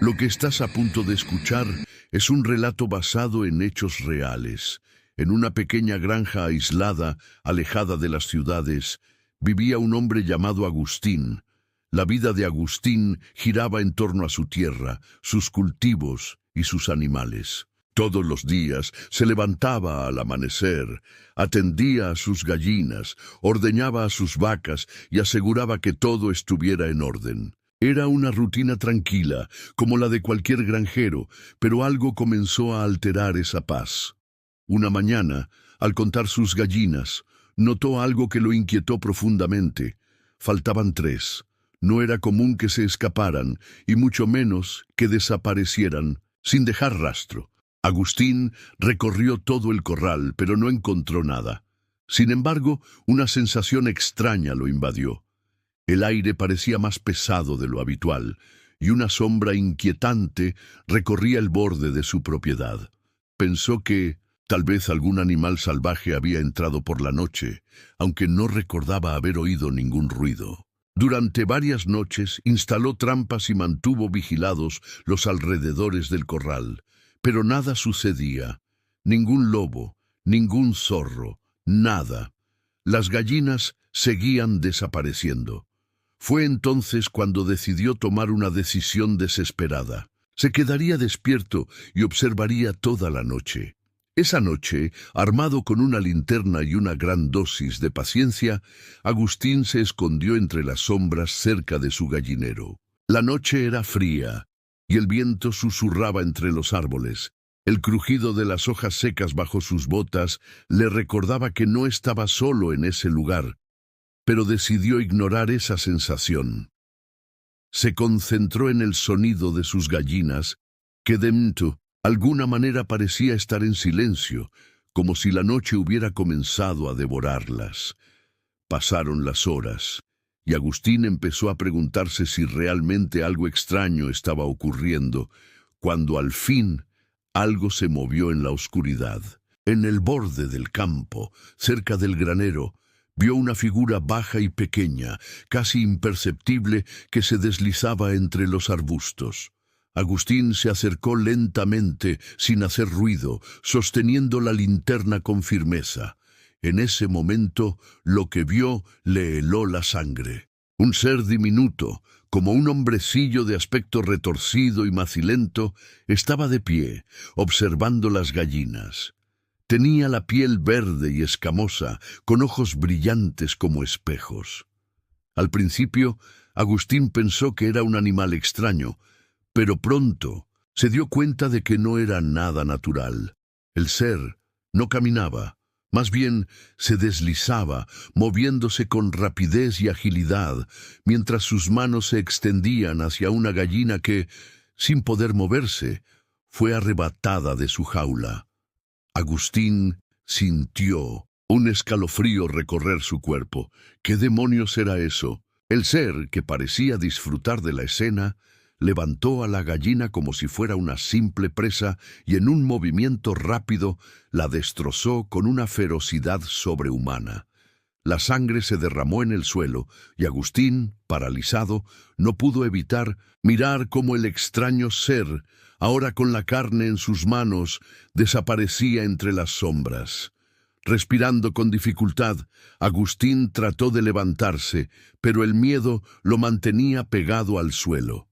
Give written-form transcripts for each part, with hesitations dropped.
Lo que estás a punto de escuchar es un relato basado en hechos reales. En una pequeña granja aislada, alejada de las ciudades, vivía un hombre llamado Agustín. La vida de Agustín giraba en torno a su tierra, sus cultivos y sus animales. Todos los días se levantaba al amanecer, atendía a sus gallinas, ordeñaba a sus vacas y aseguraba que todo estuviera en orden. Era una rutina tranquila, como la de cualquier granjero, pero algo comenzó a alterar esa paz. Una mañana, al contar sus gallinas, notó algo que lo inquietó profundamente. Faltaban 3. No era común que se escaparan, y mucho menos que desaparecieran, sin dejar rastro. Agustín recorrió todo el corral, pero no encontró nada. Sin embargo, una sensación extraña lo invadió. El aire parecía más pesado de lo habitual, y una sombra inquietante recorría el borde de su propiedad. Pensó que tal vez algún animal salvaje había entrado por la noche, aunque no recordaba haber oído ningún ruido. Durante varias noches instaló trampas y mantuvo vigilados los alrededores del corral, pero nada sucedía. Ningún lobo, ningún zorro, nada. Las gallinas seguían desapareciendo. Fue entonces cuando decidió tomar una decisión desesperada. Se quedaría despierto y observaría toda la noche. Esa noche, armado con una linterna y una gran dosis de paciencia, Agustín se escondió entre las sombras cerca de su gallinero. La noche era fría, y el viento susurraba entre los árboles. El crujido de las hojas secas bajo sus botas le recordaba que no estaba solo en ese lugar, pero decidió ignorar esa sensación. Se concentró en el sonido de sus gallinas, que de alguna manera parecía estar en silencio, como si la noche hubiera comenzado a devorarlas. Pasaron las horas, y Agustín empezó a preguntarse si realmente algo extraño estaba ocurriendo, cuando al fin algo se movió en la oscuridad. En el borde del campo, cerca del granero, vio una figura baja y pequeña, casi imperceptible, que se deslizaba entre los arbustos. Agustín se acercó lentamente, sin hacer ruido, sosteniendo la linterna con firmeza. En ese momento, lo que vio le heló la sangre. Un ser diminuto, como un hombrecillo de aspecto retorcido y macilento, estaba de pie, observando las gallinas. Tenía la piel verde y escamosa, con ojos brillantes como espejos. Al principio, Agustín pensó que era un animal extraño, pero pronto se dio cuenta de que no era nada natural. El ser no caminaba, más bien se deslizaba, moviéndose con rapidez y agilidad, mientras sus manos se extendían hacia una gallina que, sin poder moverse, fue arrebatada de su jaula. Agustín sintió un escalofrío recorrer su cuerpo. ¿Qué demonios era eso? El ser, que parecía disfrutar de la escena, levantó a la gallina como si fuera una simple presa y en un movimiento rápido la destrozó con una ferocidad sobrehumana. La sangre se derramó en el suelo y Agustín, paralizado, no pudo evitar mirar cómo el extraño ser, ahora con la carne en sus manos, desaparecía entre las sombras. Respirando con dificultad, Agustín trató de levantarse, pero el miedo lo mantenía pegado al suelo.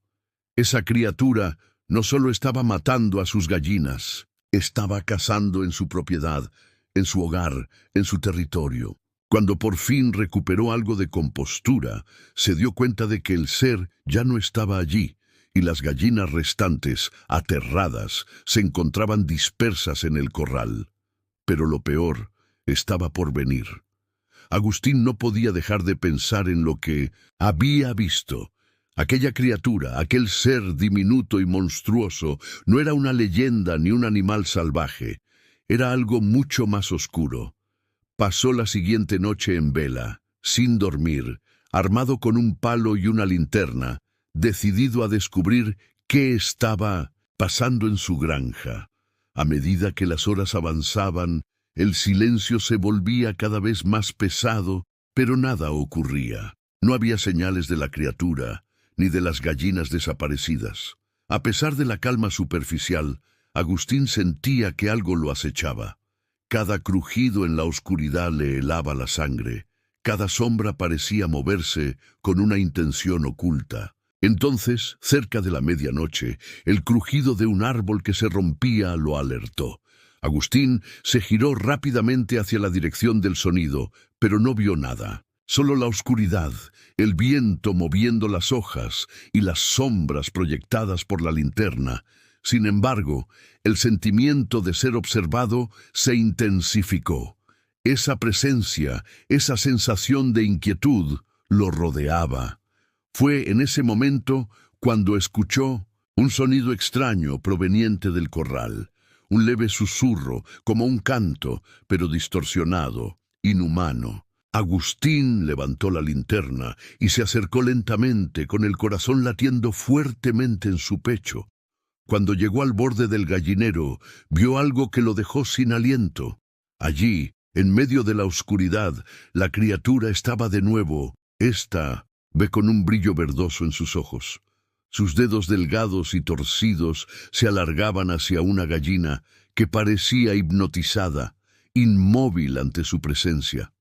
Esa criatura no solo estaba matando a sus gallinas, estaba cazando en su propiedad, en su hogar, en su territorio. Cuando por fin recuperó algo de compostura, se dio cuenta de que el ser ya no estaba allí, y las gallinas restantes, aterradas, se encontraban dispersas en el corral. Pero lo peor estaba por venir. Agustín no podía dejar de pensar en lo que había visto. Aquella criatura, aquel ser diminuto y monstruoso, no era una leyenda ni un animal salvaje. Era algo mucho más oscuro. Pasó la siguiente noche en vela, sin dormir, armado con un palo y una linterna, decidido a descubrir qué estaba pasando en su granja. A medida que las horas avanzaban, el silencio se volvía cada vez más pesado, pero nada ocurría. No había señales de la criatura, ni de las gallinas desaparecidas. A pesar de la calma superficial, Agustín sentía que algo lo acechaba. Cada crujido en la oscuridad le helaba la sangre. Cada sombra parecía moverse con una intención oculta. Entonces, cerca de la medianoche, el crujido de un árbol que se rompía lo alertó. Agustín se giró rápidamente hacia la dirección del sonido, pero no vio nada. Solo la oscuridad, el viento moviendo las hojas y las sombras proyectadas por la linterna. Sin embargo, el sentimiento de ser observado se intensificó. Esa presencia, esa sensación de inquietud, lo rodeaba. Fue en ese momento cuando escuchó un sonido extraño proveniente del corral, un leve susurro, como un canto, pero distorsionado, inhumano. Agustín levantó la linterna y se acercó lentamente, con el corazón latiendo fuertemente en su pecho. Cuando llegó al borde del gallinero, vio algo que lo dejó sin aliento. Allí, en medio de la oscuridad, la criatura estaba de nuevo. Esta ve con un brillo verdoso en sus ojos. Sus dedos delgados y torcidos se alargaban hacia una gallina que parecía hipnotizada, inmóvil ante su presencia.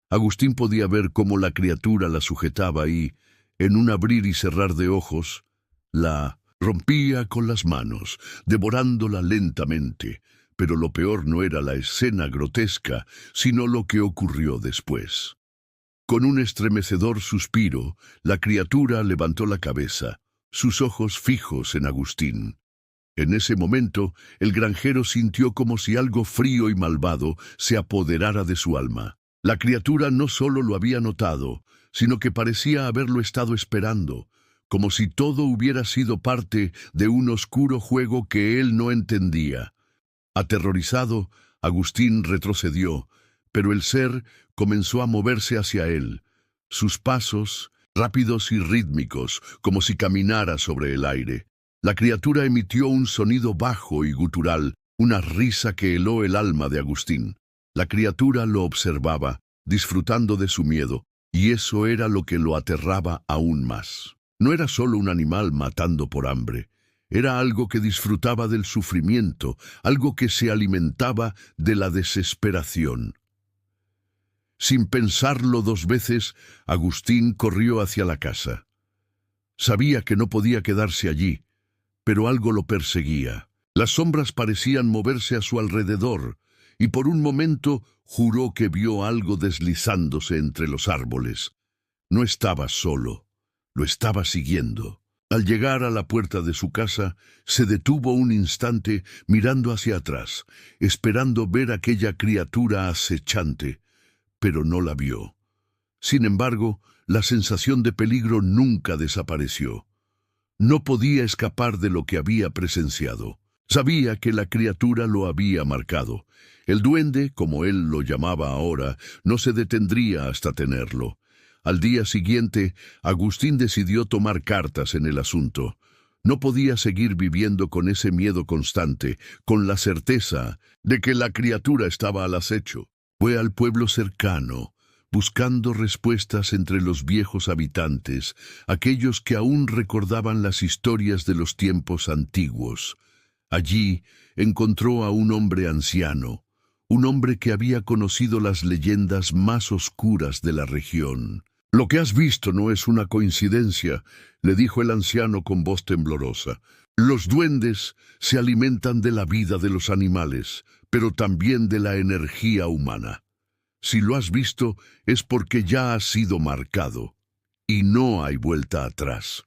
Agustín podía ver cómo la criatura la sujetaba y, en un abrir y cerrar de ojos, la rompía con las manos, devorándola lentamente. Pero lo peor no era la escena grotesca, sino lo que ocurrió después. Con un estremecedor suspiro, la criatura levantó la cabeza, sus ojos fijos en Agustín. En ese momento, el granjero sintió como si algo frío y malvado se apoderara de su alma. La criatura no solo lo había notado, sino que parecía haberlo estado esperando, como si todo hubiera sido parte de un oscuro juego que él no entendía. Aterrorizado, Agustín retrocedió, pero el ser comenzó a moverse hacia él. Sus pasos, rápidos y rítmicos, como si caminara sobre el aire. La criatura emitió un sonido bajo y gutural, una risa que heló el alma de Agustín. La criatura lo observaba, disfrutando de su miedo, y eso era lo que lo aterraba aún más. No era solo un animal matando por hambre. Era algo que disfrutaba del sufrimiento, algo que se alimentaba de la desesperación. Sin pensarlo dos veces, Agustín corrió hacia la casa. Sabía que no podía quedarse allí, pero algo lo perseguía. Las sombras parecían moverse a su alrededor, y por un momento juró que vio algo deslizándose entre los árboles. No estaba solo, lo estaba siguiendo. Al llegar a la puerta de su casa, se detuvo un instante mirando hacia atrás, esperando ver aquella criatura acechante, pero no la vio. Sin embargo, la sensación de peligro nunca desapareció. No podía escapar de lo que había presenciado. Sabía que la criatura lo había marcado. El duende, como él lo llamaba ahora, no se detendría hasta tenerlo. Al día siguiente, Agustín decidió tomar cartas en el asunto. No podía seguir viviendo con ese miedo constante, con la certeza de que la criatura estaba al acecho. Fue al pueblo cercano, buscando respuestas entre los viejos habitantes, aquellos que aún recordaban las historias de los tiempos antiguos. Allí encontró a un hombre anciano, un hombre que había conocido las leyendas más oscuras de la región. «Lo que has visto no es una coincidencia», le dijo el anciano con voz temblorosa. «Los duendes se alimentan de la vida de los animales, pero también de la energía humana. Si lo has visto es porque ya ha sido marcado, y no hay vuelta atrás».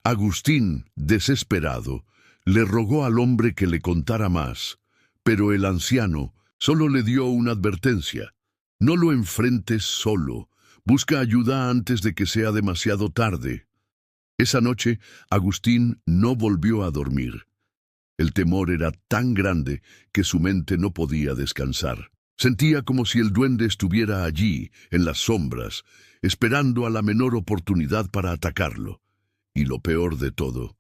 Agustín, desesperado, le rogó al hombre que le contara más, pero el anciano solo le dio una advertencia. «No lo enfrentes solo. Busca ayuda antes de que sea demasiado tarde». Esa noche, Agustín no volvió a dormir. El temor era tan grande que su mente no podía descansar. Sentía como si el duende estuviera allí, en las sombras, esperando a la menor oportunidad para atacarlo. Y lo peor de todo,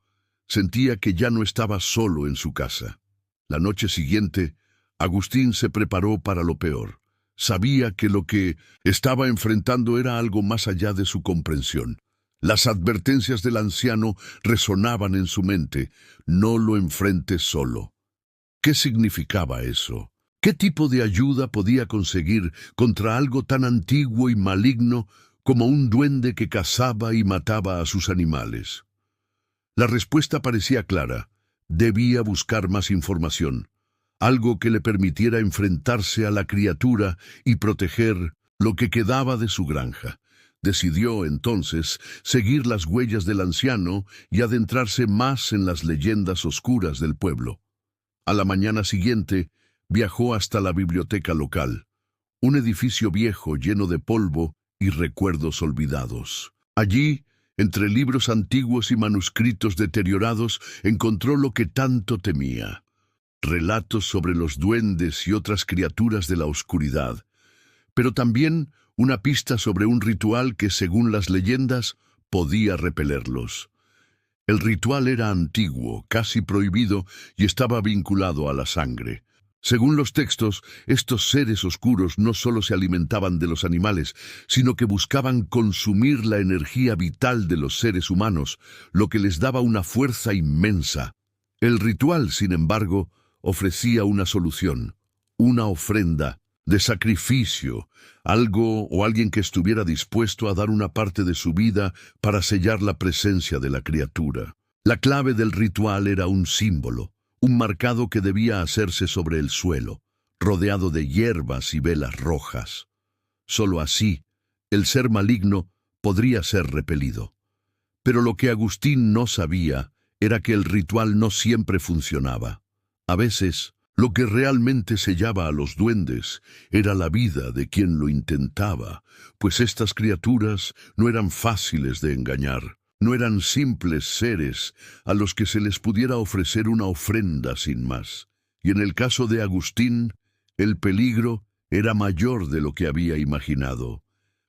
sentía que ya no estaba solo en su casa. La noche siguiente, Agustín se preparó para lo peor. Sabía que lo que estaba enfrentando era algo más allá de su comprensión. Las advertencias del anciano resonaban en su mente. No lo enfrentes solo. ¿Qué significaba eso? ¿Qué tipo de ayuda podía conseguir contra algo tan antiguo y maligno como un duende que cazaba y mataba a sus animales? La respuesta parecía clara. Debía buscar más información, algo que le permitiera enfrentarse a la criatura y proteger lo que quedaba de su granja. Decidió, entonces, seguir las huellas del anciano y adentrarse más en las leyendas oscuras del pueblo. A la mañana siguiente, viajó hasta la biblioteca local, un edificio viejo lleno de polvo y recuerdos olvidados. Allí, entre libros antiguos y manuscritos deteriorados, encontró lo que tanto temía: relatos sobre los duendes y otras criaturas de la oscuridad, pero también una pista sobre un ritual que, según las leyendas, podía repelerlos. El ritual era antiguo, casi prohibido, y estaba vinculado a la sangre. Según los textos, estos seres oscuros no solo se alimentaban de los animales, sino que buscaban consumir la energía vital de los seres humanos, lo que les daba una fuerza inmensa. El ritual, sin embargo, ofrecía una solución, una ofrenda de sacrificio, algo o alguien que estuviera dispuesto a dar una parte de su vida para sellar la presencia de la criatura. La clave del ritual era un símbolo, un marcado que debía hacerse sobre el suelo, rodeado de hierbas y velas rojas. Solo así, el ser maligno podría ser repelido. Pero lo que Agustín no sabía era que el ritual no siempre funcionaba. A veces, lo que realmente sellaba a los duendes era la vida de quien lo intentaba, pues estas criaturas no eran fáciles de engañar. No eran simples seres a los que se les pudiera ofrecer una ofrenda sin más. Y en el caso de Agustín, el peligro era mayor de lo que había imaginado.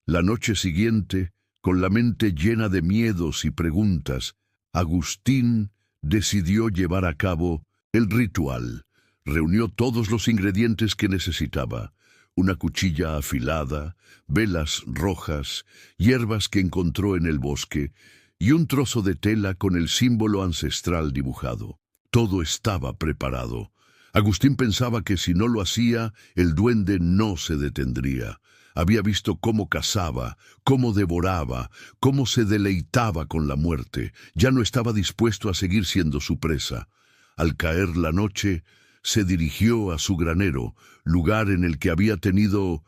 La noche siguiente, con la mente llena de miedos y preguntas, Agustín decidió llevar a cabo el ritual. Reunió todos los ingredientes que necesitaba: una cuchilla afilada, velas rojas, hierbas que encontró en el bosque, y un trozo de tela con el símbolo ancestral dibujado. Todo estaba preparado. Agustín pensaba que si no lo hacía, el duende no se detendría. Había visto cómo cazaba, cómo devoraba, cómo se deleitaba con la muerte. Ya no estaba dispuesto a seguir siendo su presa. Al caer la noche, se dirigió a su granero, lugar en el que había tenido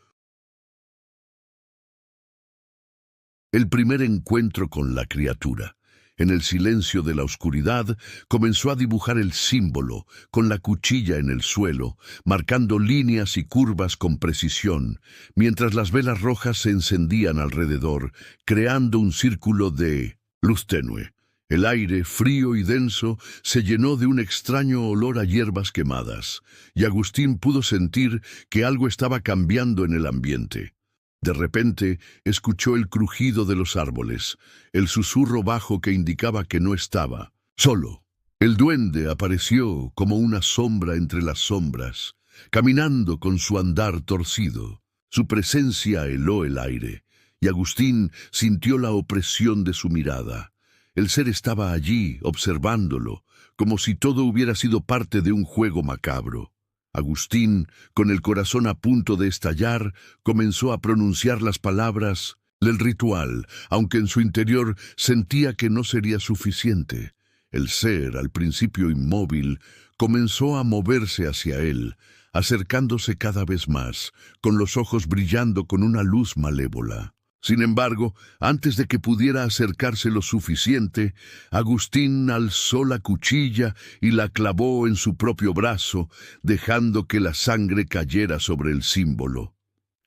el primer encuentro con la criatura. En el silencio de la oscuridad, comenzó a dibujar el símbolo, con la cuchilla en el suelo, marcando líneas y curvas con precisión, mientras las velas rojas se encendían alrededor, creando un círculo de luz tenue. El aire, frío y denso, se llenó de un extraño olor a hierbas quemadas, y Agustín pudo sentir que algo estaba cambiando en el ambiente. De repente, escuchó el crujido de los árboles, el susurro bajo que indicaba que no estaba solo. El duende apareció como una sombra entre las sombras, caminando con su andar torcido. Su presencia heló el aire, y Agustín sintió la opresión de su mirada. El ser estaba allí, observándolo, como si todo hubiera sido parte de un juego macabro. Agustín, con el corazón a punto de estallar, comenzó a pronunciar las palabras del ritual, aunque en su interior sentía que no sería suficiente. El ser, al principio inmóvil, comenzó a moverse hacia él, acercándose cada vez más, con los ojos brillando con una luz malévola. Sin embargo, antes de que pudiera acercarse lo suficiente, Agustín alzó la cuchilla y la clavó en su propio brazo, dejando que la sangre cayera sobre el símbolo.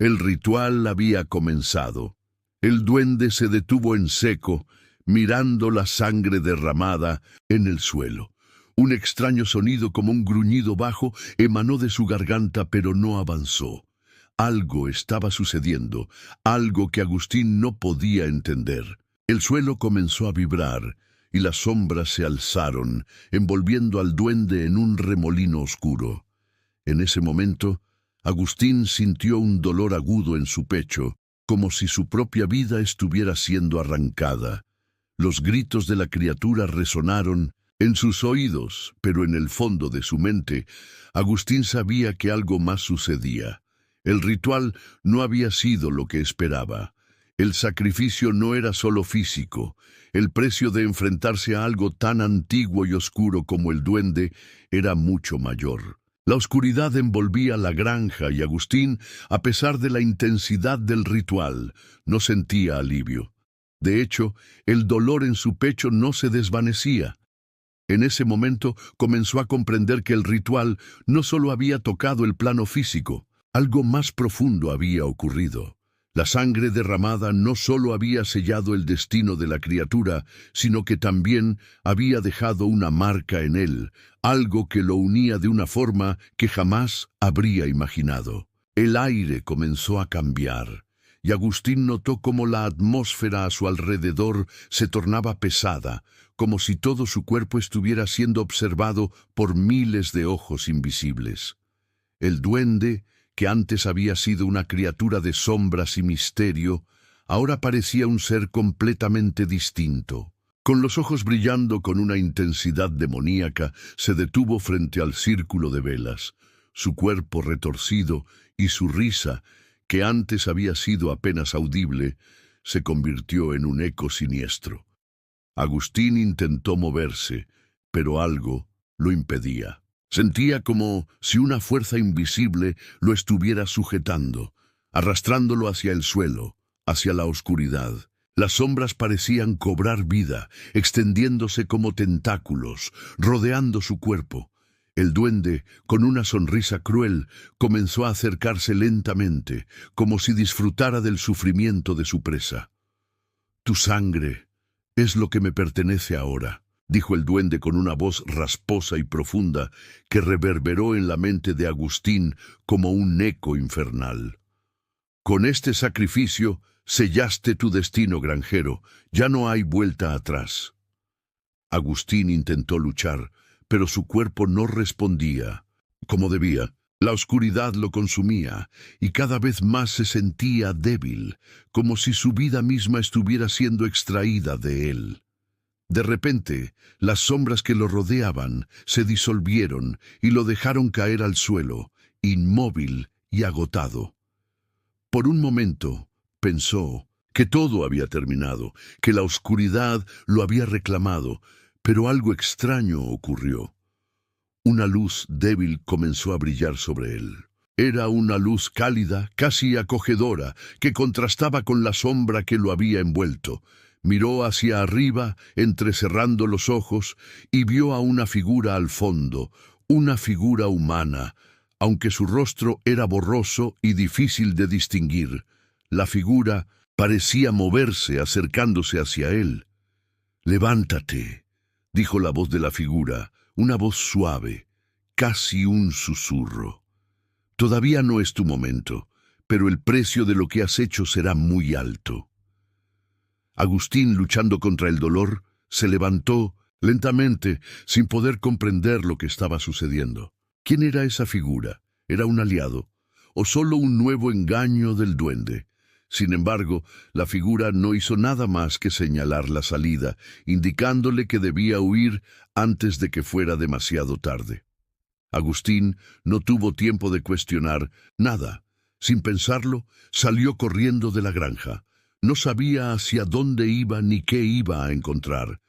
El ritual había comenzado. El duende se detuvo en seco, mirando la sangre derramada en el suelo. Un extraño sonido, como un gruñido bajo, emanó de su garganta, pero no avanzó. Algo estaba sucediendo, algo que Agustín no podía entender. El suelo comenzó a vibrar, y las sombras se alzaron, envolviendo al duende en un remolino oscuro. En ese momento, Agustín sintió un dolor agudo en su pecho, como si su propia vida estuviera siendo arrancada. Los gritos de la criatura resonaron en sus oídos, pero en el fondo de su mente, Agustín sabía que algo más sucedía. El ritual no había sido lo que esperaba. El sacrificio no era solo físico. El precio de enfrentarse a algo tan antiguo y oscuro como el duende era mucho mayor. La oscuridad envolvía la granja y Agustín, a pesar de la intensidad del ritual, no sentía alivio. De hecho, el dolor en su pecho no se desvanecía. En ese momento comenzó a comprender que el ritual no solo había tocado el plano físico, algo más profundo había ocurrido. La sangre derramada no solo había sellado el destino de la criatura, sino que también había dejado una marca en él, algo que lo unía de una forma que jamás habría imaginado. El aire comenzó a cambiar, y Agustín notó cómo la atmósfera a su alrededor se tornaba pesada, como si todo su cuerpo estuviera siendo observado por miles de ojos invisibles. El duende, que antes había sido una criatura de sombras y misterio, ahora parecía un ser completamente distinto. Con los ojos brillando con una intensidad demoníaca, se detuvo frente al círculo de velas. Su cuerpo retorcido y su risa, que antes había sido apenas audible, se convirtió en un eco siniestro. Agustín intentó moverse, pero algo lo impedía. Sentía como si una fuerza invisible lo estuviera sujetando, arrastrándolo hacia el suelo, hacia la oscuridad. Las sombras parecían cobrar vida, extendiéndose como tentáculos, rodeando su cuerpo. El duende, con una sonrisa cruel, comenzó a acercarse lentamente, como si disfrutara del sufrimiento de su presa. «Tu sangre es lo que me pertenece ahora», dijo el duende con una voz rasposa y profunda que reverberó en la mente de Agustín como un eco infernal. «Con este sacrificio sellaste tu destino, granjero. Ya no hay vuelta atrás». Agustín intentó luchar, pero su cuerpo no respondía como debía. La oscuridad lo consumía y cada vez más se sentía débil, como si su vida misma estuviera siendo extraída de él. De repente, las sombras que lo rodeaban se disolvieron y lo dejaron caer al suelo, inmóvil y agotado. Por un momento, pensó que todo había terminado, que la oscuridad lo había reclamado, pero algo extraño ocurrió. Una luz débil comenzó a brillar sobre él. Era una luz cálida, casi acogedora, que contrastaba con la sombra que lo había envuelto. Miró hacia arriba, entrecerrando los ojos, y vio a una figura al fondo, una figura humana, aunque su rostro era borroso y difícil de distinguir. La figura parecía moverse, acercándose hacia él. «Levántate», dijo la voz de la figura, una voz suave, casi un susurro. «Todavía no es tu momento, pero el precio de lo que has hecho será muy alto». Agustín, luchando contra el dolor, se levantó lentamente, sin poder comprender lo que estaba sucediendo. ¿Quién era esa figura? ¿Era un aliado? ¿O solo un nuevo engaño del duende? Sin embargo, la figura no hizo nada más que señalar la salida, indicándole que debía huir antes de que fuera demasiado tarde. Agustín no tuvo tiempo de cuestionar nada. Sin pensarlo, salió corriendo de la granja. No sabía hacia dónde iba ni qué iba a encontrar,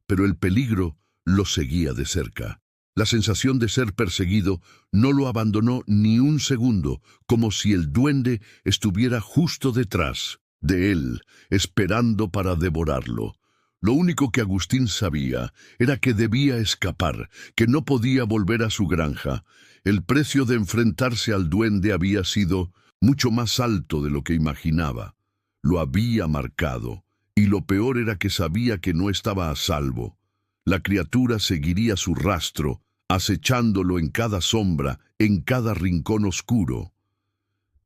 pero el peligro lo seguía de cerca. La sensación de ser perseguido no lo abandonó ni un segundo, como si el duende estuviera justo detrás de él, esperando para devorarlo. Lo único que Agustín sabía era que debía escapar, que no podía volver a su granja. El precio de enfrentarse al duende había sido mucho más alto de lo que imaginaba. Lo había marcado, y lo peor era que sabía que no estaba a salvo. La criatura seguiría su rastro, acechándolo en cada sombra, en cada rincón oscuro.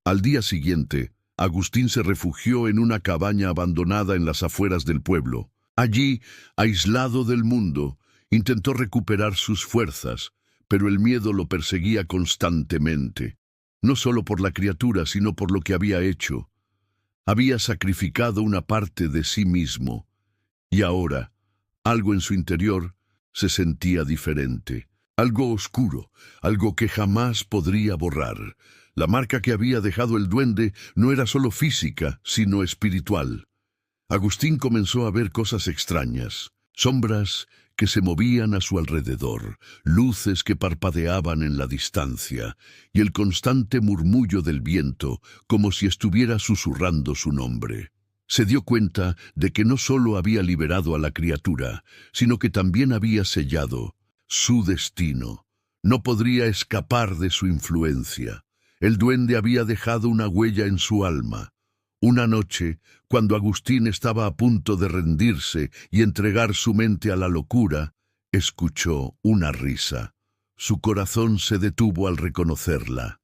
Al día siguiente, Agustín se refugió en una cabaña abandonada en las afueras del pueblo. Allí, aislado del mundo, intentó recuperar sus fuerzas, pero el miedo lo perseguía constantemente, no solo por la criatura, sino por lo que había hecho. Había sacrificado una parte de sí mismo, Y ahora, algo en su interior se sentía diferente. Algo oscuro, algo que jamás podría borrar. La marca que había dejado el duende no era solo física, sino espiritual. Agustín comenzó a ver cosas extrañas, sombras que se movían a su alrededor, luces que parpadeaban en la distancia, y el constante murmullo del viento, como si estuviera susurrando su nombre. Se dio cuenta de que no solo había liberado a la criatura, sino que también había sellado su destino. No podría escapar de su influencia. El duende había dejado una huella en su alma. Una noche, cuando Agustín estaba a punto de rendirse y entregar su mente a la locura, escuchó una risa. Su corazón se detuvo al reconocerla.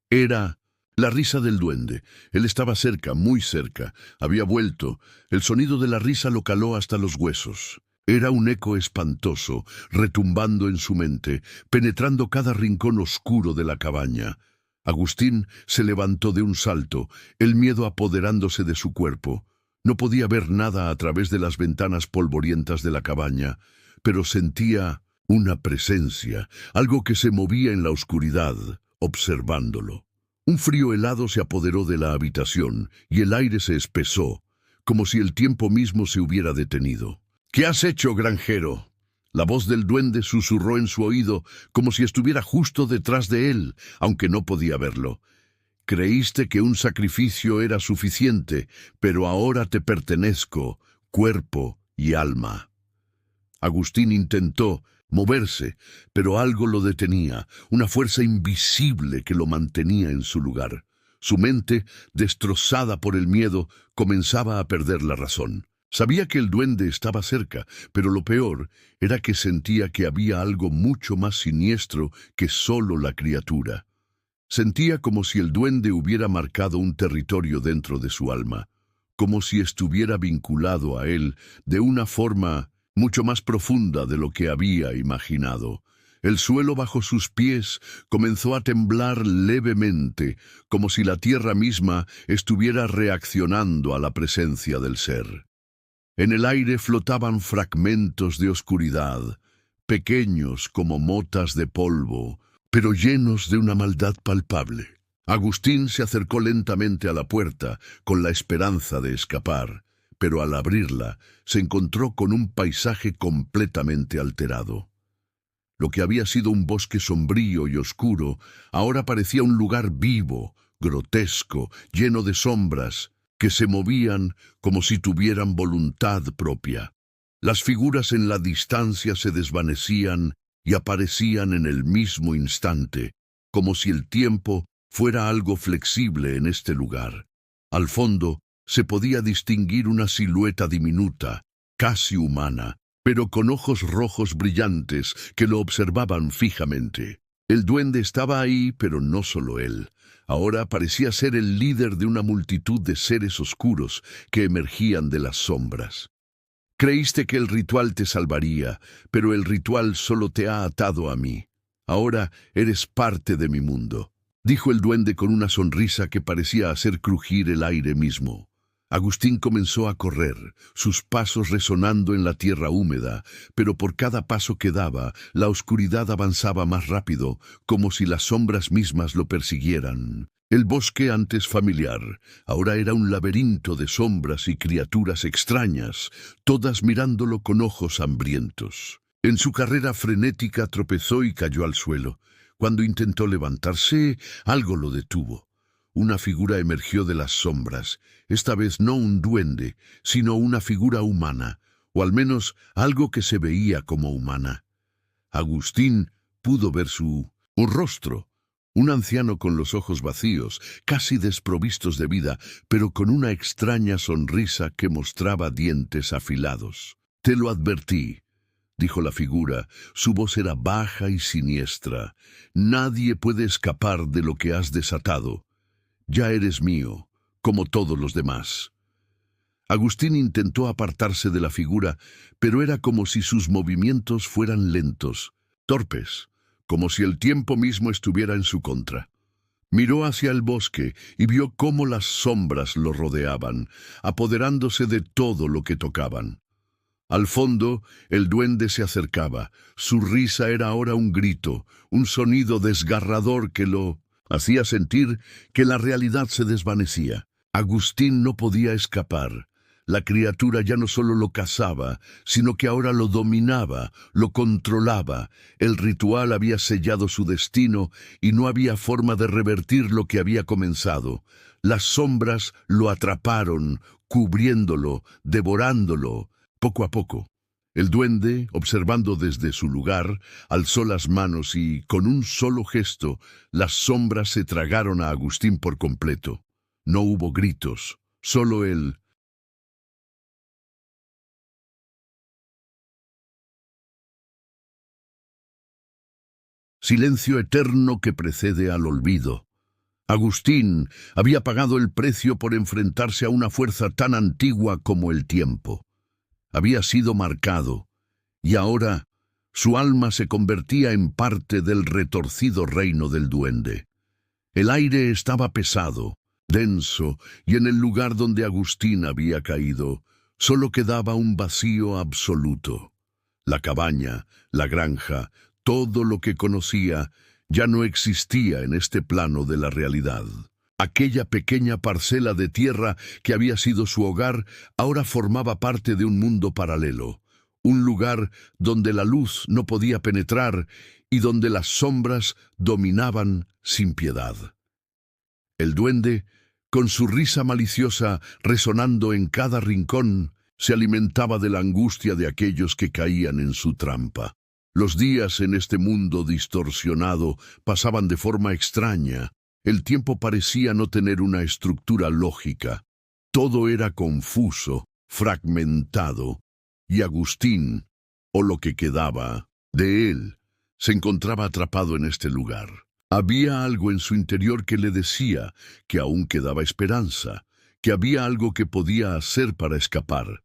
Era la risa del duende. Él estaba cerca, muy cerca. Había vuelto. El sonido de la risa lo caló hasta los huesos. Era un eco espantoso, retumbando en su mente, penetrando cada rincón oscuro de la cabaña. Agustín se levantó de un salto, el miedo apoderándose de su cuerpo. No podía ver nada a través de las ventanas polvorientas de la cabaña, pero sentía una presencia, algo que se movía en la oscuridad, observándolo. Un frío helado se apoderó de la habitación y el aire se espesó, como si el tiempo mismo se hubiera detenido. «¿Qué has hecho, granjero?». La voz del duende susurró en su oído, como si estuviera justo detrás de él, aunque no podía verlo. «Creíste que un sacrificio era suficiente, pero ahora te pertenezco, cuerpo y alma». Agustín intentó moverse, pero algo lo detenía, una fuerza invisible que lo mantenía en su lugar. Su mente, destrozada por el miedo, comenzaba a perder la razón. Sabía que el duende estaba cerca, pero lo peor era que sentía que había algo mucho más siniestro que solo la criatura. Sentía como si el duende hubiera marcado un territorio dentro de su alma, como si estuviera vinculado a él de una forma mucho más profunda de lo que había imaginado. El suelo bajo sus pies comenzó a temblar levemente, como si la tierra misma estuviera reaccionando a la presencia del ser. En el aire flotaban fragmentos de oscuridad, pequeños como motas de polvo, pero llenos de una maldad palpable. Agustín se acercó lentamente a la puerta, con la esperanza de escapar, pero al abrirla se encontró con un paisaje completamente alterado. Lo que había sido un bosque sombrío y oscuro, ahora parecía un lugar vivo, grotesco, lleno de sombras, que se movían como si tuvieran voluntad propia. Las figuras en la distancia se desvanecían y aparecían en el mismo instante, como si el tiempo fuera algo flexible en este lugar. Al fondo se podía distinguir una silueta diminuta, casi humana, pero con ojos rojos brillantes que lo observaban fijamente. El duende estaba ahí, pero no solo él. Ahora parecía ser el líder de una multitud de seres oscuros que emergían de las sombras. Creíste que el ritual te salvaría, pero el ritual solo te ha atado a mí. Ahora eres parte de mi mundo, dijo el duende con una sonrisa que parecía hacer crujir el aire mismo. Agustín comenzó a correr, sus pasos resonando en la tierra húmeda, pero por cada paso que daba, la oscuridad avanzaba más rápido, como si las sombras mismas lo persiguieran. El bosque antes familiar, ahora era un laberinto de sombras y criaturas extrañas, todas mirándolo con ojos hambrientos. En su carrera frenética tropezó y cayó al suelo. Cuando intentó levantarse, algo lo detuvo. Una figura emergió de las sombras, esta vez no un duende, sino una figura humana, o al menos algo que se veía como humana. Agustín pudo ver un rostro, un anciano con los ojos vacíos, casi desprovistos de vida, pero con una extraña sonrisa que mostraba dientes afilados. «Te lo advertí», dijo la figura, su voz era baja y siniestra. «Nadie puede escapar de lo que has desatado. Ya eres mío, como todos los demás». Agustín intentó apartarse de la figura, pero era como si sus movimientos fueran lentos, torpes, como si el tiempo mismo estuviera en su contra. Miró hacia el bosque y vio cómo las sombras lo rodeaban, apoderándose de todo lo que tocaban. Al fondo, el duende se acercaba. Su risa era ahora un grito, un sonido desgarrador que lo hacía sentir que la realidad se desvanecía. Agustín no podía escapar. La criatura ya no solo lo cazaba, sino que ahora lo dominaba, lo controlaba. El ritual había sellado su destino y no había forma de revertir lo que había comenzado. Las sombras lo atraparon, cubriéndolo, devorándolo. Poco a poco, el duende, observando desde su lugar, alzó las manos y, con un solo gesto, las sombras se tragaron a Agustín por completo. No hubo gritos, solo el silencio eterno que precede al olvido. Agustín había pagado el precio por enfrentarse a una fuerza tan antigua como el tiempo. Había sido marcado, y ahora su alma se convertía en parte del retorcido reino del duende. El aire estaba pesado, denso, y en el lugar donde Agustín había caído, solo quedaba un vacío absoluto. La cabaña, la granja, todo lo que conocía, ya no existía en este plano de la realidad. Aquella pequeña parcela de tierra que había sido su hogar ahora formaba parte de un mundo paralelo, un lugar donde la luz no podía penetrar y donde las sombras dominaban sin piedad. El duende, con su risa maliciosa resonando en cada rincón, se alimentaba de la angustia de aquellos que caían en su trampa. Los días en este mundo distorsionado pasaban de forma extraña. El tiempo parecía no tener una estructura lógica. Todo era confuso, fragmentado, y Agustín, o lo que quedaba de él, se encontraba atrapado en este lugar. Había algo en su interior que le decía que aún quedaba esperanza, que había algo que podía hacer para escapar.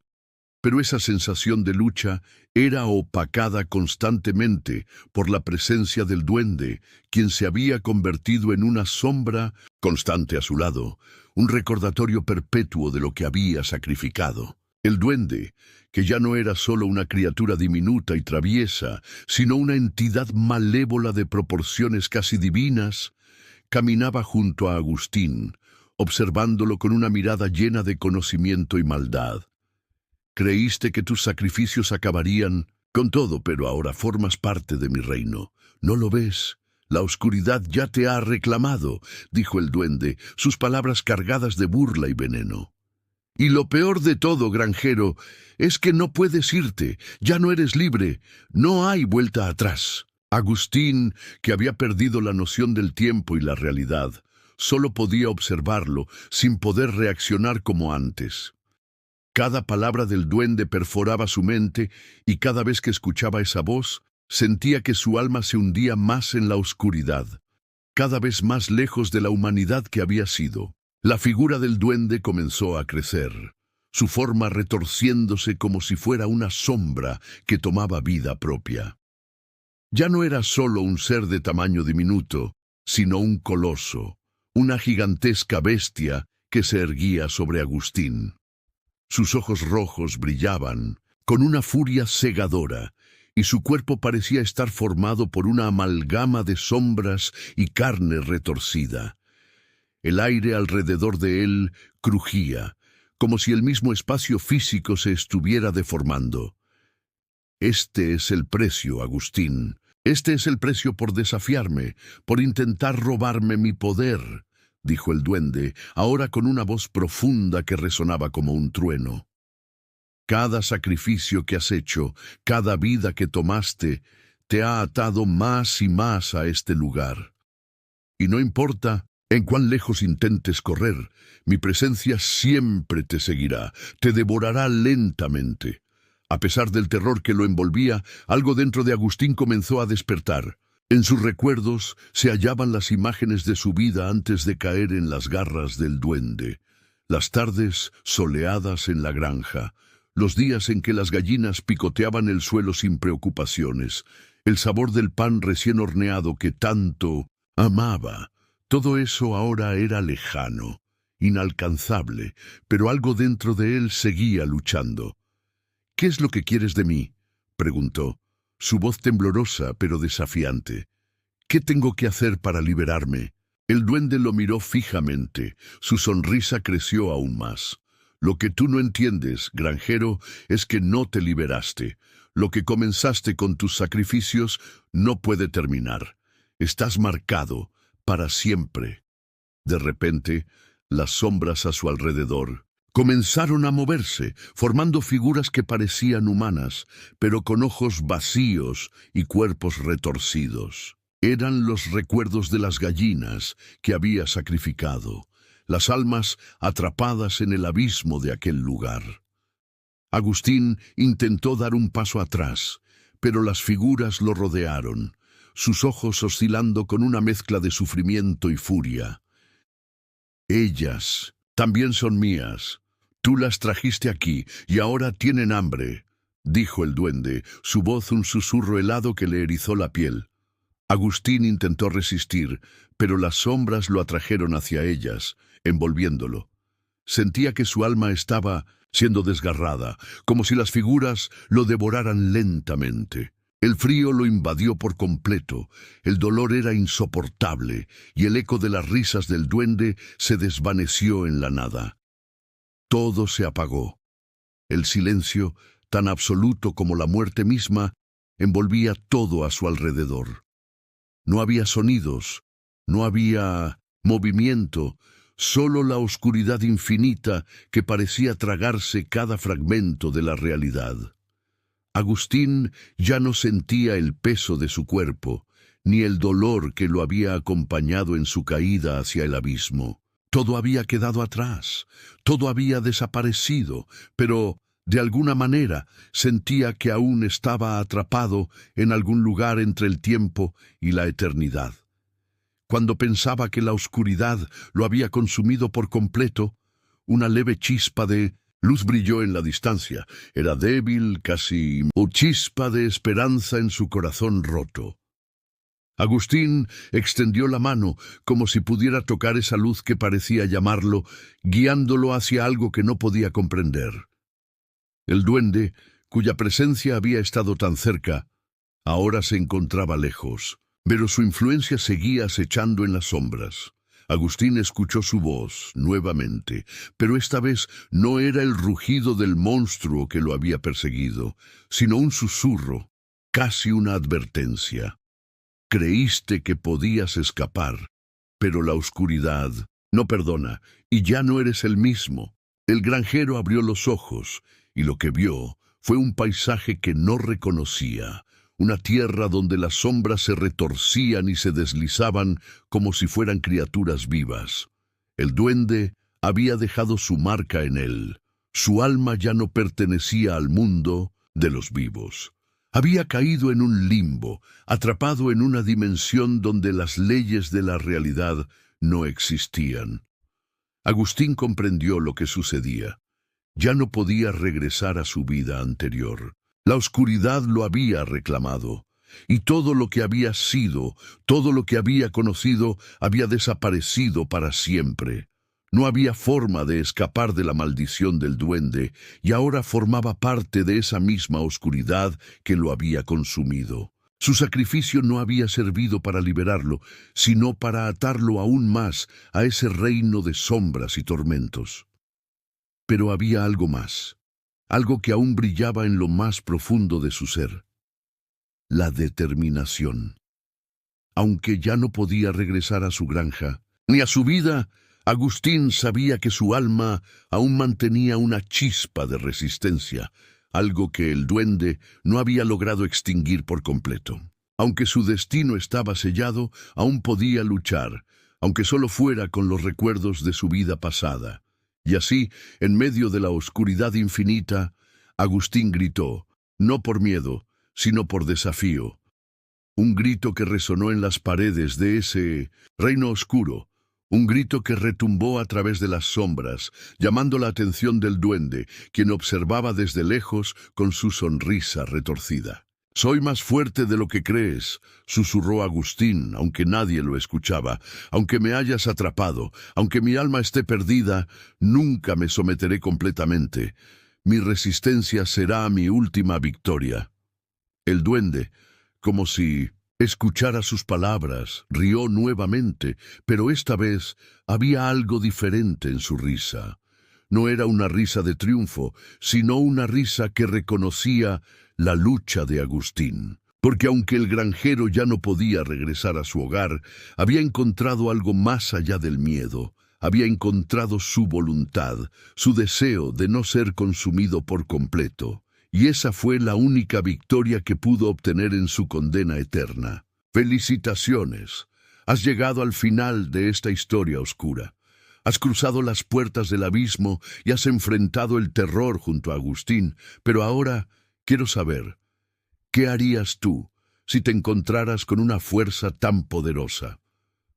Pero esa sensación de lucha era opacada constantemente por la presencia del duende, quien se había convertido en una sombra constante a su lado, un recordatorio perpetuo de lo que había sacrificado. El duende, que ya no era solo una criatura diminuta y traviesa, sino una entidad malévola de proporciones casi divinas, caminaba junto a Agustín, observándolo con una mirada llena de conocimiento y maldad. Creíste que tus sacrificios acabarían con todo, pero ahora formas parte de mi reino. ¿No lo ves? La oscuridad ya te ha reclamado, dijo el duende, sus palabras cargadas de burla y veneno. Y lo peor de todo, granjero, es que no puedes irte, ya no eres libre, no hay vuelta atrás. Agustín, que había perdido la noción del tiempo y la realidad, solo podía observarlo sin poder reaccionar como antes. Cada palabra del duende perforaba su mente y cada vez que escuchaba esa voz, sentía que su alma se hundía más en la oscuridad, cada vez más lejos de la humanidad que había sido. La figura del duende comenzó a crecer, su forma retorciéndose como si fuera una sombra que tomaba vida propia. Ya no era solo un ser de tamaño diminuto, sino un coloso, una gigantesca bestia que se erguía sobre Agustín. Sus ojos rojos brillaban con una furia cegadora, y su cuerpo parecía estar formado por una amalgama de sombras y carne retorcida. El aire alrededor de él crujía, como si el mismo espacio físico se estuviera deformando. Este es el precio, Agustín. Este es el precio por desafiarme, por intentar robarme mi poder, dijo el duende, ahora con una voz profunda que resonaba como un trueno. Cada sacrificio que has hecho, cada vida que tomaste, te ha atado más y más a este lugar. Y no importa en cuán lejos intentes correr, mi presencia siempre te seguirá, te devorará lentamente. A pesar del terror que lo envolvía, algo dentro de Agustín comenzó a despertar. En sus recuerdos se hallaban las imágenes de su vida antes de caer en las garras del duende. Las tardes soleadas en la granja, los días en que las gallinas picoteaban el suelo sin preocupaciones, el sabor del pan recién horneado que tanto amaba. Todo eso ahora era lejano, inalcanzable, pero algo dentro de él seguía luchando. ¿Qué es lo que quieres de mí?, preguntó, su voz temblorosa pero desafiante. ¿Qué tengo que hacer para liberarme? El duende lo miró fijamente. Su sonrisa creció aún más. Lo que tú no entiendes, granjero, es que no te liberaste. Lo que comenzaste con tus sacrificios no puede terminar. Estás marcado para siempre. De repente, las sombras a su alrededor comenzaron a moverse, formando figuras que parecían humanas, pero con ojos vacíos y cuerpos retorcidos. Eran los recuerdos de las gallinas que había sacrificado, las almas atrapadas en el abismo de aquel lugar. Agustín intentó dar un paso atrás, pero las figuras lo rodearon, sus ojos oscilando con una mezcla de sufrimiento y furia. Ellas también son mías. Tú las trajiste aquí y ahora tienen hambre, dijo el duende, su voz un susurro helado que le erizó la piel. Agustín intentó resistir, pero las sombras lo atrajeron hacia ellas, envolviéndolo. Sentía que su alma estaba siendo desgarrada, como si las figuras lo devoraran lentamente. El frío lo invadió por completo, el dolor era insoportable, y el eco de las risas del duende se desvaneció en la nada. Todo se apagó. El silencio, tan absoluto como la muerte misma, envolvía todo a su alrededor. No había sonidos, no había movimiento, solo la oscuridad infinita que parecía tragarse cada fragmento de la realidad. Agustín ya no sentía el peso de su cuerpo, ni el dolor que lo había acompañado en su caída hacia el abismo. Todo había quedado atrás, todo había desaparecido, pero de alguna manera sentía que aún estaba atrapado en algún lugar entre el tiempo y la eternidad. Cuando pensaba que la oscuridad lo había consumido por completo, una leve chispa de luz brilló en la distancia. Era débil, casi una chispa de esperanza en su corazón roto. Agustín extendió la mano como si pudiera tocar esa luz que parecía llamarlo, guiándolo hacia algo que no podía comprender. El duende, cuya presencia había estado tan cerca, ahora se encontraba lejos, pero su influencia seguía acechando en las sombras. Agustín escuchó su voz nuevamente, pero esta vez no era el rugido del monstruo que lo había perseguido, sino un susurro, casi una advertencia. Creíste que podías escapar, pero la oscuridad no perdona, y ya no eres el mismo. El granjero abrió los ojos, y lo que vio fue un paisaje que no reconocía, una tierra donde las sombras se retorcían y se deslizaban como si fueran criaturas vivas. El duende había dejado su marca en él. Su alma ya no pertenecía al mundo de los vivos. Había caído en un limbo, atrapado en una dimensión donde las leyes de la realidad no existían. Agustín comprendió lo que sucedía. Ya no podía regresar a su vida anterior. La oscuridad lo había reclamado, y todo lo que había sido, todo lo que había conocido, había desaparecido para siempre. No había forma de escapar de la maldición del duende, y ahora formaba parte de esa misma oscuridad que lo había consumido. Su sacrificio no había servido para liberarlo, sino para atarlo aún más a ese reino de sombras y tormentos. Pero había algo más, algo que aún brillaba en lo más profundo de su ser: la determinación. Aunque ya no podía regresar a su granja, ni a su vida, Agustín sabía que su alma aún mantenía una chispa de resistencia, algo que el duende no había logrado extinguir por completo. Aunque su destino estaba sellado, aún podía luchar, aunque solo fuera con los recuerdos de su vida pasada. Y así, en medio de la oscuridad infinita, Agustín gritó, no por miedo, sino por desafío. Un grito que resonó en las paredes de ese reino oscuro, un grito que retumbó a través de las sombras, llamando la atención del duende, quien observaba desde lejos con su sonrisa retorcida. «Soy más fuerte de lo que crees», susurró Agustín, aunque nadie lo escuchaba. «Aunque me hayas atrapado, aunque mi alma esté perdida, nunca me someteré completamente. Mi resistencia será mi última victoria. El duende, como si escuchara sus palabras, rió nuevamente, pero esta vez había algo diferente en su risa. No era una risa de triunfo, sino una risa que reconocía la lucha de Agustín. Porque aunque el granjero ya no podía regresar a su hogar, había encontrado algo más allá del miedo. Había encontrado su voluntad, su deseo de no ser consumido por completo. Y esa fue la única victoria que pudo obtener en su condena eterna. ¡Felicitaciones! Has llegado al final de esta historia oscura. Has cruzado las puertas del abismo y has enfrentado el terror junto a Agustín, pero ahora quiero saber, ¿qué harías tú si te encontraras con una fuerza tan poderosa?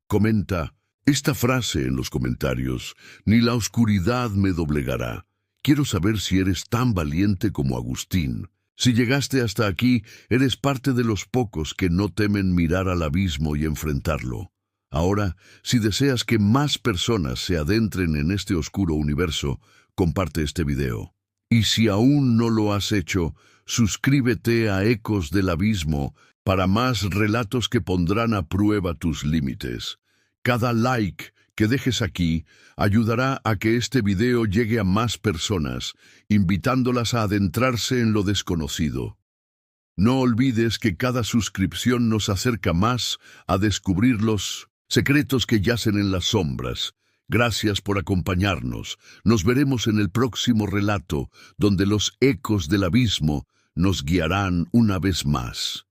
Comenta esta frase en los comentarios: ni la oscuridad me doblegará. Quiero saber si eres tan valiente como Agustín. Si llegaste hasta aquí, eres parte de los pocos que no temen mirar al abismo y enfrentarlo. Ahora, si deseas que más personas se adentren en este oscuro universo, comparte este video. Y si aún no lo has hecho, suscríbete a Ecos del Abismo para más relatos que pondrán a prueba tus límites. Cada like que dejes aquí ayudará a que este video llegue a más personas, invitándolas a adentrarse en lo desconocido. No olvides que cada suscripción nos acerca más a descubrir los secretos que yacen en las sombras. Gracias por acompañarnos. Nos veremos en el próximo relato, donde los ecos del abismo nos guiarán una vez más.